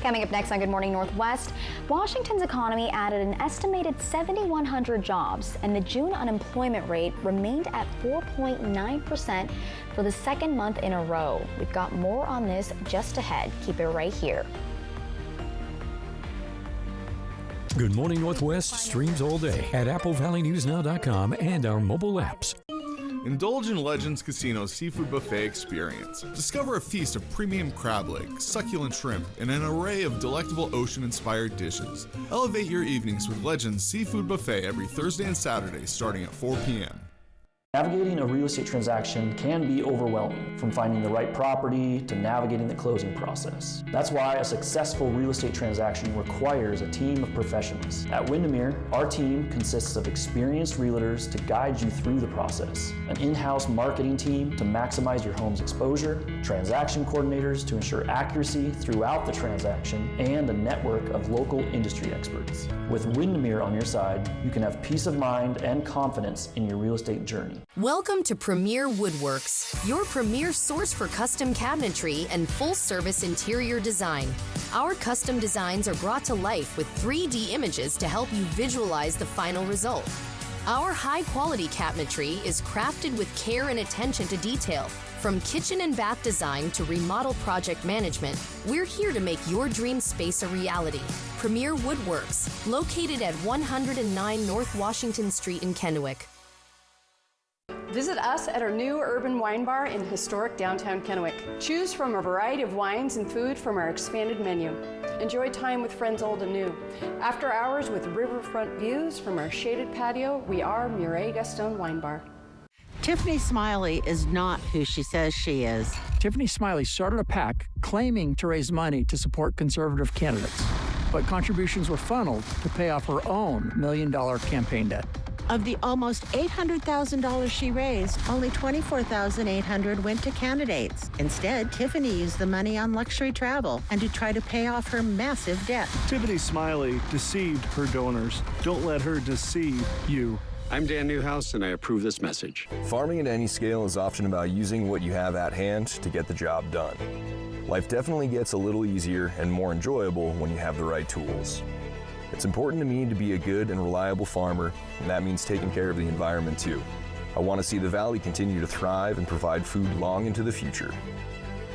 Coming up next on Good Morning Northwest, Washington's economy added an estimated 7,100 jobs, and the June unemployment rate remained at 4.9% for the second month in a row. We've got more on this just ahead. Keep it right here. Good Morning Northwest streams all day at applevalleynewsnow.com and our mobile apps. Indulge in Legends Casino's seafood buffet experience. Discover a feast of premium crab legs, succulent shrimp, and an array of delectable ocean-inspired dishes. Elevate your evenings with Legends Seafood Buffet every Thursday and Saturday starting at 4 p.m. Navigating a real estate transaction can be overwhelming, from finding the right property to navigating the closing process. That's why a successful real estate transaction requires a team of professionals. At Windermere, our team consists of experienced realtors to guide you through the process, an in-house marketing team to maximize your home's exposure, transaction coordinators to ensure accuracy throughout the transaction, and a network of local industry experts. With Windermere on your side, you can have peace of mind and confidence in your real estate journey. Welcome to Premier Woodworks, your premier source for custom cabinetry and full-service interior design. Our custom designs are brought to life with 3D images to help you visualize the final result. Our high-quality cabinetry is crafted with care and attention to detail. From kitchen and bath design to remodel project management, we're here to make your dream space a reality. Premier Woodworks, located at 109 North Washington Street in Kennewick. Visit us at our new urban wine bar in historic downtown Kennewick. Choose from a variety of wines and food from our expanded menu. Enjoy time with friends old and new. After hours with riverfront views from our shaded patio, we are Mireille Gaston Wine Bar. Tiffany Smiley is not who she says she is. Tiffany Smiley started a PAC claiming to raise money to support conservative candidates, but contributions were funneled to pay off her own $1 million campaign debt. Of the almost $800,000 she raised, only $24,800 went to candidates. Instead, Tiffany used the money on luxury travel and to try to pay off her massive debt. Tiffany Smiley deceived her donors. Don't let her deceive you. I'm Dan Newhouse, and I approve this message. Farming at any scale is often about using what you have at hand to get the job done. Life definitely gets a little easier and more enjoyable when you have the right tools. It's important to me to be a good and reliable farmer, and that means taking care of the environment too. I want to see the valley continue to thrive and provide food long into the future.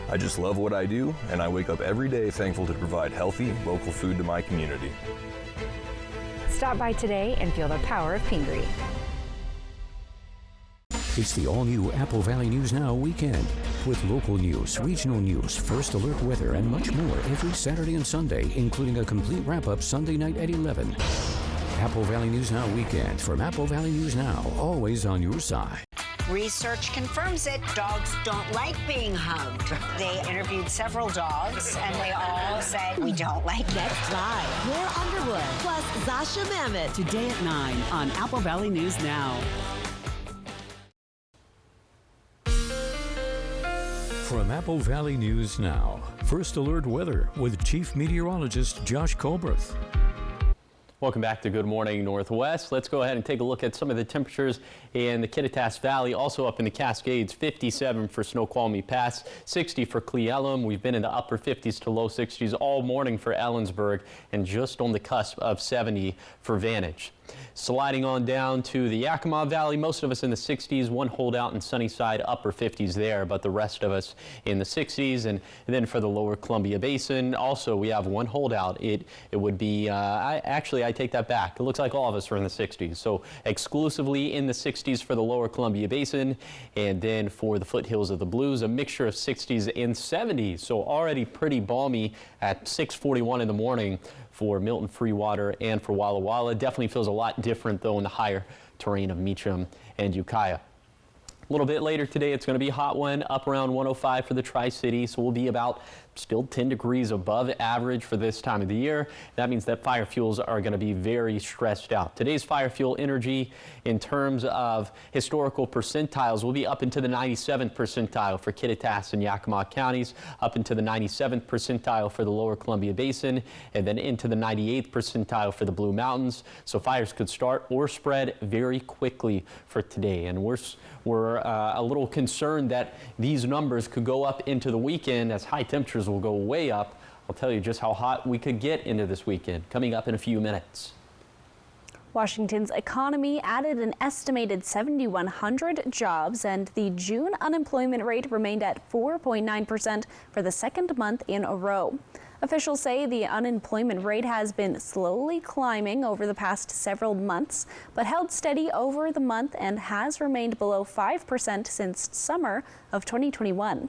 I just love what I do, and I wake up every day thankful to provide healthy, local food to my community. Stop by today and feel the power of Pingree. It's the all-new Apple Valley News Now weekend with local news, regional news, first alert weather, and much more every Saturday and Sunday, including a complete wrap-up Sunday night at 11. Apple Valley News Now weekend from Apple Valley News Now, always on your side. Research confirms it. Dogs don't like being hugged. They interviewed several dogs, and they all said, we don't like it. Next live, Claire Underwood, plus Zasha Mamet. Today at 9 on Apple Valley News Now. From Apple Valley News Now, first alert weather with Chief Meteorologist Josh Colberth. Welcome back to Good Morning Northwest. Let's go ahead and take a look at some of the temperatures in the Kittitas Valley, also up in the Cascades. 57 for Snoqualmie Pass, 60 for Cle Elum. We've been in the upper 50s to low 60s all morning for Ellensburg, and just on the cusp of 70 for Vantage. Sliding on down to the Yakima Valley, most of us in the 60s, one holdout in Sunnyside, upper 50s there, but the rest of us in the 60s. And then for the lower Columbia Basin, also we have one holdout. It would be, I take that back. It looks like all of us are in the 60s. So exclusively in the 60s for the lower Columbia Basin, and then for the foothills of the Blues, a mixture of 60s and 70s. So already pretty balmy at 6:41 in the morning for Milton Freewater and for Walla Walla. Definitely feels a lot different though in the higher terrain of Meacham and Ukiah. A little bit later today, it's going to be a hot one, up around 105 for the Tri-City, so we'll be about still 10 degrees above average for this time of the year. That means that fire fuels are going to be very stressed out. Today's fire fuel energy in terms of historical percentiles will be up into the 97th percentile for Kittitas and Yakima counties, up into the 97th percentile for the lower Columbia Basin, and then into the 98th percentile for the Blue Mountains. So fires could start or spread very quickly for today, and we're a little concerned that these numbers could go up into the weekend as high temperatures will go way up. I'll tell you just how hot we could get into this weekend coming up in a few minutes. Washington's economy added an estimated 7,100 jobs, and the June unemployment rate remained at 4.9% for the second month in a row. Officials say the unemployment rate has been slowly climbing over the past several months, but held steady over the month and has remained below 5% since summer of 2021.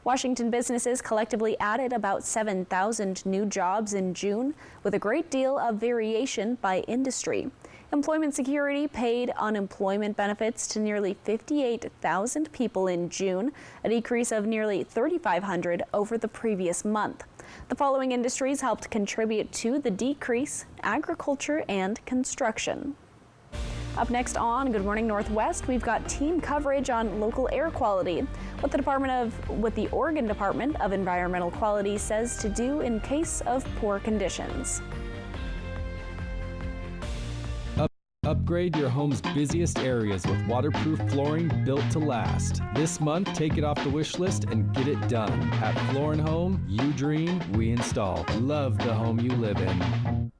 Washington businesses collectively added about 7,000 new jobs in June, with a great deal of variation by industry. Employment Security paid unemployment benefits to nearly 58,000 people in June, a decrease of nearly 3,500 over the previous month. The following industries helped contribute to the decrease: agriculture and construction. Up next on Good Morning Northwest, we've got team coverage on local air quality, what the Oregon Department of Environmental Quality says to do in case of poor conditions. Upgrade your home's busiest areas with waterproof flooring built to last. This month, take it off the wish list and get it done. At Floor & Home, you dream, we install. Love the home you live in.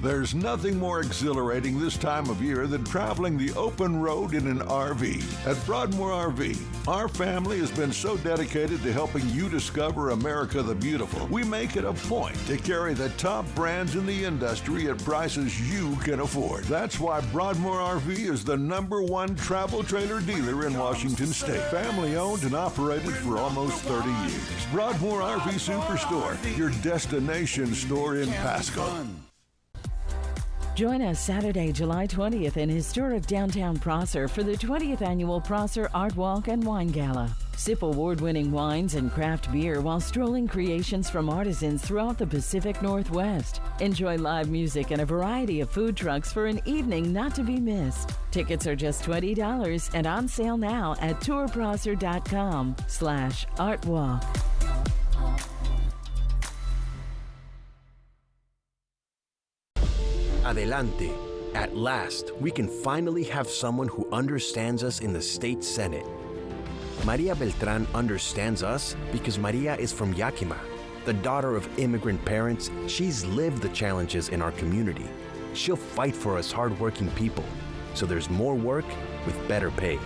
There's nothing more exhilarating this time of year than traveling the open road in an RV. At Broadmoor RV, our family has been so dedicated to helping you discover America the Beautiful. We make it a point to carry the top brands in the industry at prices you can afford. That's why Broadmoor RV is the #1 travel trailer dealer in Washington State. Family owned and operated for almost 30 years. Broadmoor RV Superstore, your destination store in Pasco. Join us Saturday, July 20th in historic downtown Prosser for the 20th annual Prosser Art Walk and Wine Gala. Sip award-winning wines and craft beer while strolling creations from artisans throughout the Pacific Northwest. Enjoy live music and a variety of food trucks for an evening not to be missed. Tickets are just $20 and on sale now at tourprosser.com/artwalk. Adelante. At last, we can finally have someone who understands us in the state Senate. Maria Beltran understands us because Maria is from Yakima. The daughter of immigrant parents, she's lived the challenges in our community. She'll fight for us hardworking people, so there's more work with better pay.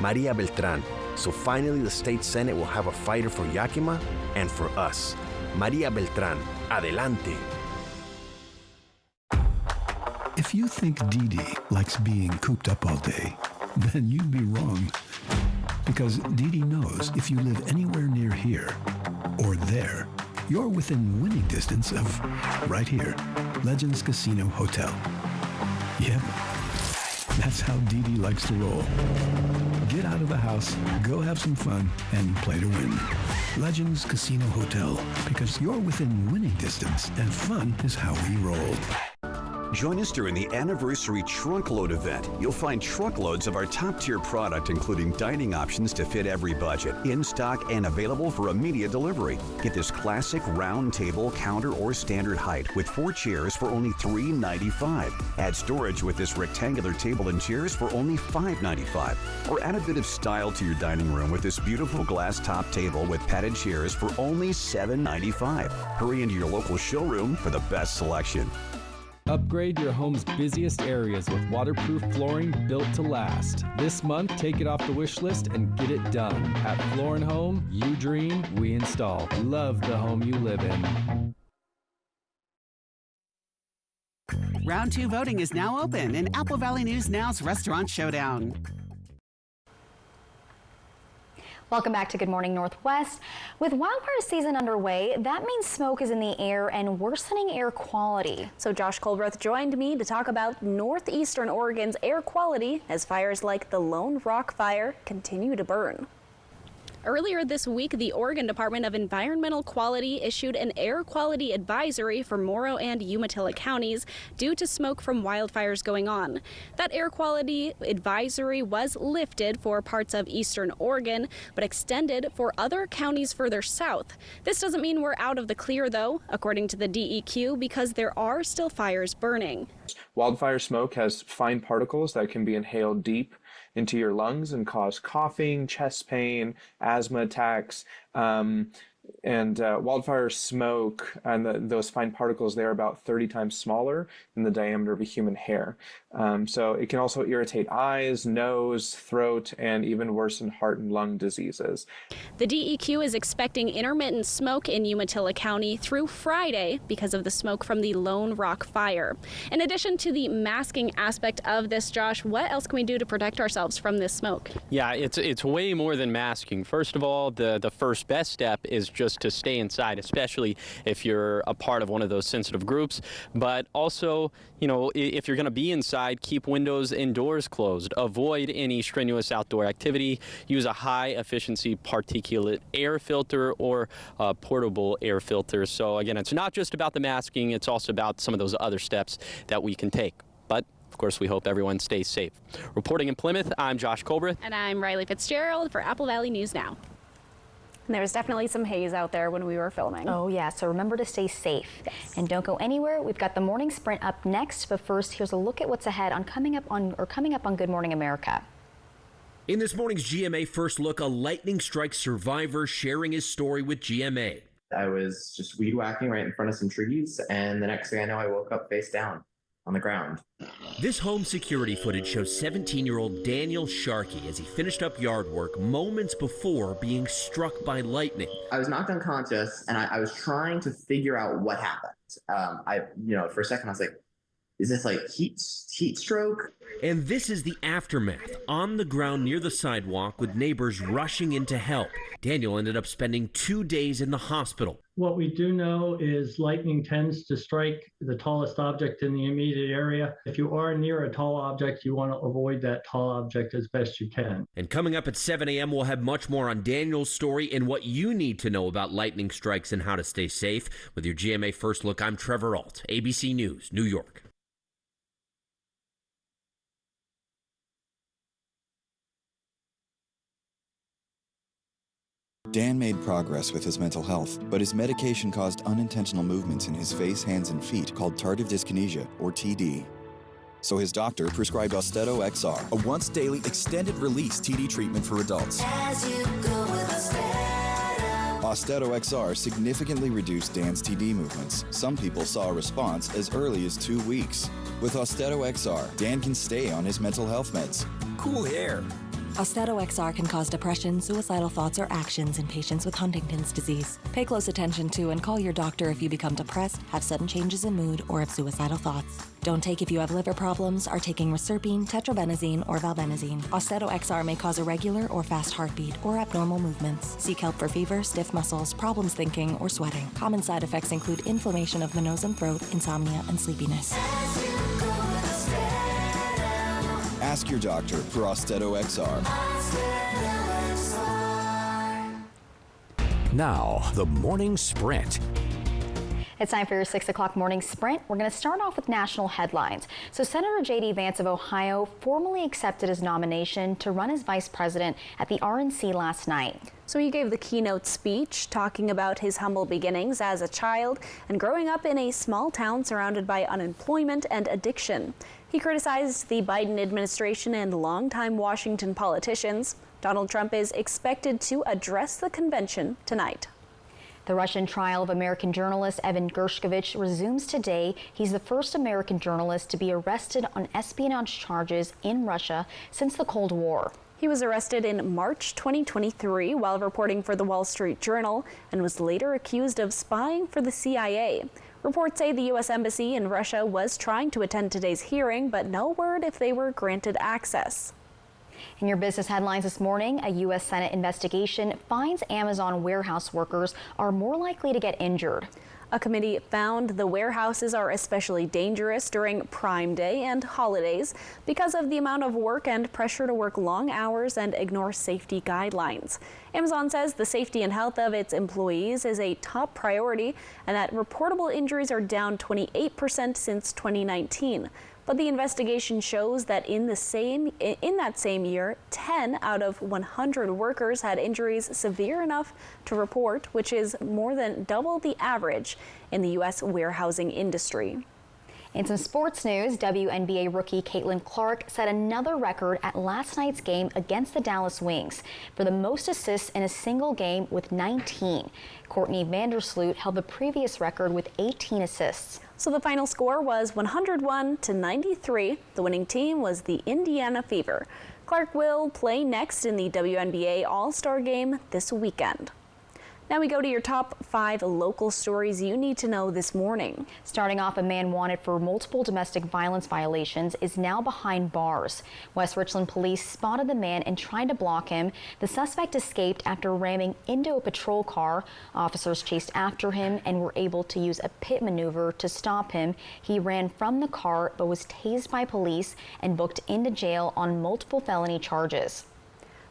Maria Beltran, so finally the state Senate will have a fighter for Yakima and for us. Maria Beltran, adelante. If you think Dee Dee likes being cooped up all day, then you'd be wrong. Because Dee Dee knows if you live anywhere near here or there, you're within winning distance of right here, Legends Casino Hotel. Yep, that's how Dee Dee likes to roll. Get out of the house, go have some fun, and play to win. Legends Casino Hotel, because you're within winning distance and fun is how we roll. Join us during the anniversary Trunkload event. You'll find truckloads of our top-tier product, including dining options to fit every budget, in stock and available for immediate delivery. Get this classic round table, counter, or standard height with 4 chairs for only $3.95. Add storage with this rectangular table and chairs for only $5.95. Or add a bit of style to your dining room with this beautiful glass top table with padded chairs for only $7.95. Hurry into your local showroom for the best selection. Upgrade your home's busiest areas with waterproof flooring built to last. This month, take it off the wish list and get it done. At Floor & Home, you dream, we install. Love the home you live in. Round 2 voting is now open in Apple Valley News Now's Restaurant Showdown. Welcome back to Good Morning Northwest. With wildfire season underway, that means smoke is in the air and worsening air quality. So Josh Colbreth joined me to talk about northeastern Oregon's air quality as fires like the Lone Rock Fire continue to burn. Earlier this week, the Oregon Department of Environmental Quality issued an air quality advisory for Morrow and Umatilla counties due to smoke from wildfires going on. That air quality advisory was lifted for parts of eastern Oregon, but extended for other counties further south. This doesn't mean we're out of the clear, though, according to the DEQ, because there are still fires burning. Wildfire smoke has fine particles that can be inhaled deep into your lungs and cause coughing, chest pain, asthma attacks, and wildfire smoke and those fine particles, they're about 30 times smaller than the diameter of a human hair. So it can also irritate eyes, nose, throat, and even worsen heart and lung diseases. The DEQ is expecting intermittent smoke in Umatilla County through Friday because of the smoke from the Lone Rock Fire. In addition to the masking aspect of this, Josh, what else can we do to protect ourselves from this smoke? Yeah, it's way more than masking. First of all, the first best step is just to stay inside, especially if you're a part of one of those sensitive groups. But also, you know, if you're going to be inside, keep windows and doors closed. Avoid any strenuous outdoor activity. Use a high-efficiency particulate air filter or portable air filter. So again, it's not just about the masking, it's also about some of those other steps that we can take. But of course, we hope everyone stays safe. Reporting in Plymouth, I'm Josh Colbreth. And I'm Riley Fitzgerald for Apple Valley News Now. And there was definitely some haze out there when we were filming. Oh yeah, so remember to stay safe. Yes. And don't go anywhere. We've got the morning sprint up next, but first here's a look at what's ahead on coming up on Good Morning America. In this morning's GMA First Look, a lightning strike survivor sharing his story with GMA. I was just weed whacking right in front of some trees, and the next thing I know, I woke up face down on the ground. This home security footage shows 17-year-old Daniel Sharkey as he finished up yard work moments before being struck by lightning. I was knocked unconscious, and I was trying to figure out what happened. For a second I was like, is this like heat stroke? And this is the aftermath, on the ground near the sidewalk with neighbors rushing in to help. Daniel ended up spending 2 days in the hospital. What we do know is lightning tends to strike the tallest object in the immediate area. If you are near a tall object, you want to avoid that tall object as best you can. And coming up at 7 a.m., we'll have much more on Daniel's story and what you need to know about lightning strikes and how to stay safe. With your GMA First Look, I'm Trevor Ault, ABC News, New York. Dan made progress with his mental health, but his medication caused unintentional movements in his face, hands, and feet called tardive dyskinesia, or TD. So his doctor prescribed Austedo XR, a once-daily extended-release TD treatment for adults. Austedo XR significantly reduced Dan's TD movements. Some people saw a response as early as 2 weeks. With Austedo XR, Dan can stay on his mental health meds. Cool hair. Austedo XR can cause depression, suicidal thoughts, or actions in patients with Huntington's disease. Pay close attention to and call your doctor if you become depressed, have sudden changes in mood, or have suicidal thoughts. Don't take if you have liver problems, are taking reserpine, tetrabenazine, or valbenazine. Austedo XR may cause irregular or fast heartbeat or abnormal movements. Seek help for fever, stiff muscles, problems thinking, or sweating. Common side effects include inflammation of the nose and throat, insomnia, and sleepiness. Ask your doctor for Austedo XR. Now, the morning sprint. It's time for your 6 o'clock morning sprint. We're going to start off with national headlines. So Senator J.D. Vance of Ohio formally accepted his nomination to run as vice president at the RNC last night. So he gave the keynote speech talking about his humble beginnings as a child and growing up in a small town surrounded by unemployment and addiction. He criticized the Biden administration and longtime Washington politicians. Donald Trump is expected to address the convention tonight. The Russian trial of American journalist Evan Gershkovich resumes today. He's the first American journalist to be arrested on espionage charges in Russia since the Cold War. He was arrested in March 2023 while reporting for the Wall Street Journal and was later accused of spying for the CIA. Reports say the U.S. Embassy in Russia was trying to attend today's hearing, but no word if they were granted access. In your business headlines this morning, a U.S. Senate investigation finds Amazon warehouse workers are more likely to get injured. A committee found the warehouses are especially dangerous during Prime Day and holidays because of the amount of work and pressure to work long hours and ignore safety guidelines. Amazon says the safety and health of its employees is a top priority and that reportable injuries are down 28% since 2019. But the investigation shows that in that same year, 10 out of 100 workers had injuries severe enough to report, which is more than double the average in the U.S. warehousing industry. In some sports news, WNBA rookie Caitlin Clark set another record at last night's game against the Dallas Wings for the most assists in a single game with 19. Courtney Vandersloot held the previous record with 18 assists. So the final score was 101-93. The winning team was the Indiana Fever. Clark will play next in the WNBA All-Star Game this weekend. Now we go to your top 5 local stories you need to know this morning. Starting off, a man wanted for multiple domestic violence violations is now behind bars. West Richland police spotted the man and tried to block him. The suspect escaped after ramming into a patrol car. Officers chased after him and were able to use a pit maneuver to stop him. He ran from the car but was tased by police and booked into jail on multiple felony charges.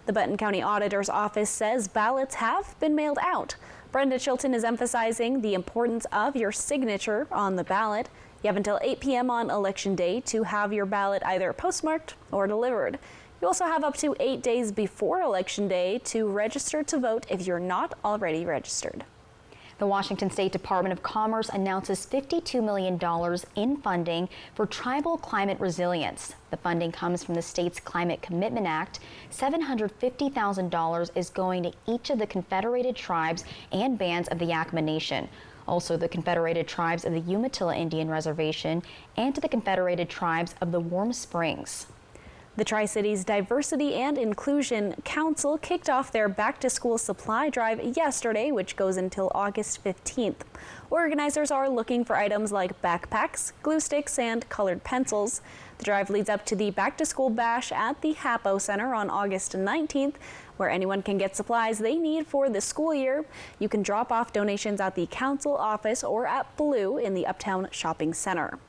The Benton County Auditor's Office says ballots have been mailed out. Brenda Chilton is emphasizing the importance of your signature on the ballot. You have until 8 p.m. on Election Day to have your ballot either postmarked or delivered. You also have up to 8 days before Election Day to register to vote if you're not already registered. The Washington State Department of Commerce announces $52 million in funding for tribal climate resilience. The funding comes from the state's Climate Commitment Act. $750,000 is going to each of the Confederated Tribes and bands of the Yakama Nation. Also the Confederated Tribes of the Umatilla Indian Reservation and to the Confederated Tribes of the Warm Springs. The Tri-Cities Diversity and Inclusion Council kicked off their back-to-school supply drive yesterday, which goes until August 15th. Organizers are looking for items like backpacks, glue sticks, and colored pencils. The drive leads up to the back-to-school bash at the Hapo Center on August 19th, where anyone can get supplies they need for the school year. You can drop off donations at the council office or at Blue in the Uptown Shopping Center.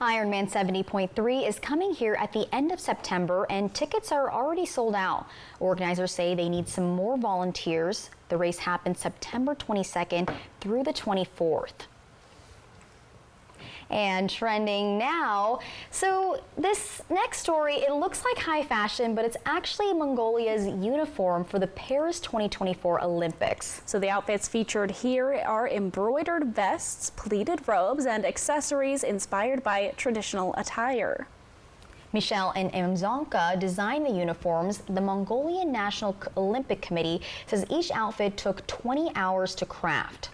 Ironman 70.3 is coming here at the end of September and tickets are already sold out. Organizers say they need some more volunteers. The race happens September 22nd through the 24th. And trending now, so this next story, it looks like high fashion, but it's actually Mongolia's uniform for the Paris 2024 Olympics. So the outfits featured here are embroidered vests, pleated robes, and accessories inspired by traditional attire. Michelle and Mzonka designed the uniforms. The Mongolian National Olympic Committee says each outfit took 20 hours to craft.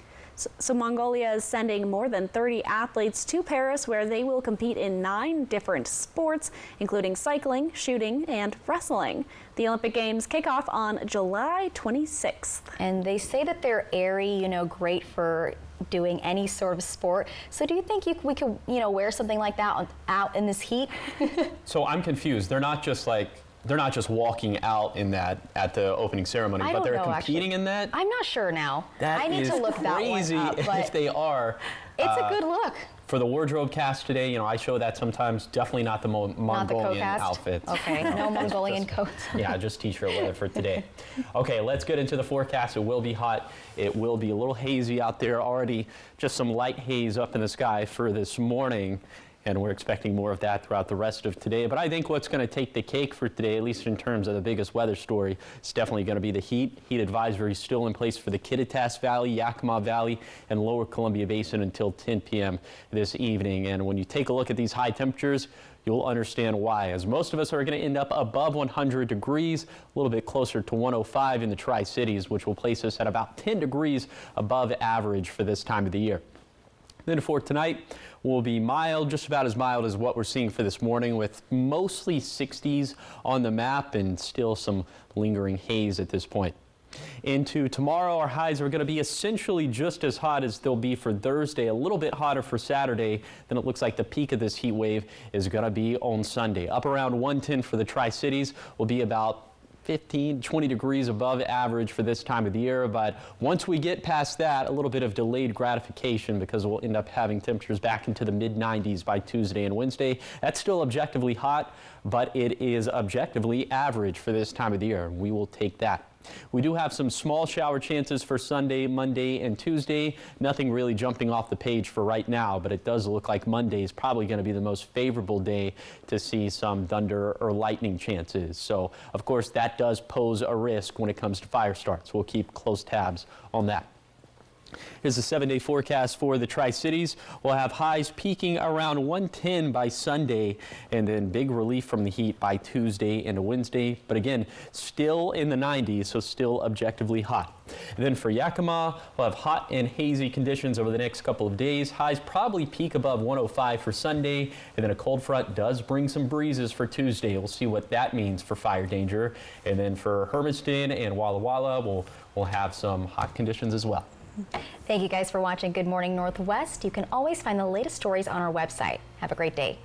So Mongolia is sending more than 30 athletes to Paris, where they will compete in 9 different sports, including cycling, shooting, and wrestling. The Olympic Games kick off on July 26th. And they say that they're airy, great for doing any sort of sport. So do you think we could, wear something like that out in this heat? So I'm confused. They're not just walking out in that at the opening ceremony, but they're competing in that? I'm not sure now. That I need to look that one up, but if they are. It's a good look. For the wardrobe cast today, I show that sometimes. Definitely not the Mongolian outfits. Okay, no Mongolian coats. Yeah, just t-shirt weather for today. Okay, let's get into the forecast. It will be hot. It will be a little hazy out there already. Just some light haze up in the sky for this morning. And we're expecting more of that throughout the rest of today. But I think what's going to take the cake for today, at least in terms of the biggest weather story, is definitely going to be the heat. Heat advisory still in place for the Kittitas Valley, Yakima Valley, and Lower Columbia Basin until 10 p.m. this evening. And when you take a look at these high temperatures, you'll understand why, as most of us are going to end up above 100 degrees, a little bit closer to 105 in the Tri-Cities, which will place us at about 10 degrees above average for this time of the year. Then for tonight, will be mild, just about as mild as what we're seeing for this morning, with mostly 60s on the map and still some lingering haze at this point. Into tomorrow, our highs are going to be essentially just as hot as they'll be for Thursday, a little bit hotter for Saturday. Then it looks like the peak of this heat wave is going to be on Sunday. Up around 110 for the Tri-Cities, will be about 15, 20 degrees above average for this time of the year. But once we get past that, a little bit of delayed gratification, because we'll end up having temperatures back into the mid-90s by Tuesday and Wednesday. That's still objectively hot, but it is objectively average for this time of the year. We will take that. We do have some small shower chances for Sunday, Monday, and Tuesday. Nothing really jumping off the page for right now, but it does look like Monday is probably going to be the most favorable day to see some thunder or lightning chances. So, of course, that does pose a risk when it comes to fire starts. We'll keep close tabs on that. Here's the 7-day forecast for the Tri-Cities. We'll have highs peaking around 110 by Sunday, and then big relief from the heat by Tuesday into Wednesday. But again, still in the 90s, so still objectively hot. And then for Yakima, we'll have hot and hazy conditions over the next couple of days. Highs probably peak above 105 for Sunday, and then a cold front does bring some breezes for Tuesday. We'll see what that means for fire danger. And then for Hermiston and Walla Walla, we'll have some hot conditions as well. Thank you guys for watching Good Morning Northwest. You can always find the latest stories on our website. Have a great day.